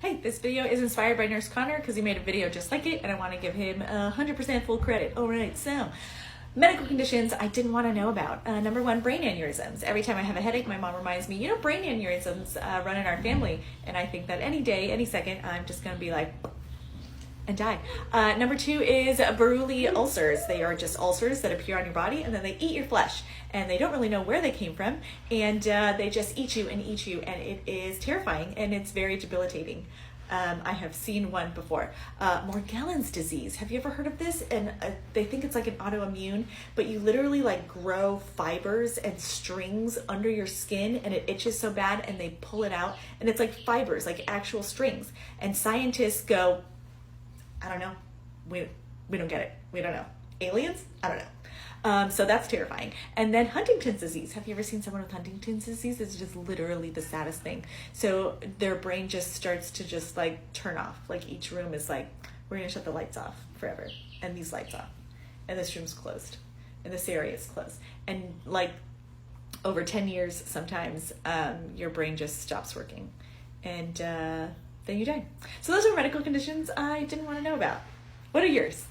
Hey, this video is inspired by Nurse Connor because he made a video just like it and I want to give him 100% full credit. All right, so medical conditions I didn't want to know about. Number one, brain aneurysms. Every time I have a headache, my mom reminds me, brain aneurysms run in our family. And I think that any day, any second, I'm just going to be like, and die. Number two is Baruli ulcers. They are just ulcers that appear on your body and then they eat your flesh and they don't really know where they came from and they just eat you and it is terrifying and it's very debilitating. I have seen one before. Morgellons disease. Have you ever heard of this? And they think it's like an autoimmune, but you literally like grow fibers and strings under your skin and it itches so bad and they pull it out and it's like fibers, like actual strings. And scientists go, I don't know. We don't get it. We don't know. Aliens? I don't know. So that's terrifying. And then Huntington's disease. Have you ever seen someone with Huntington's disease? It's just literally the saddest thing. So their brain just starts to just like turn off. Like each room is like, we're going to shut the lights off forever. And these lights off. And this room's closed. And this area is closed. And like over 10 years, sometimes your brain just stops working. And then you die. So those are medical conditions I didn't want to know about. What are yours?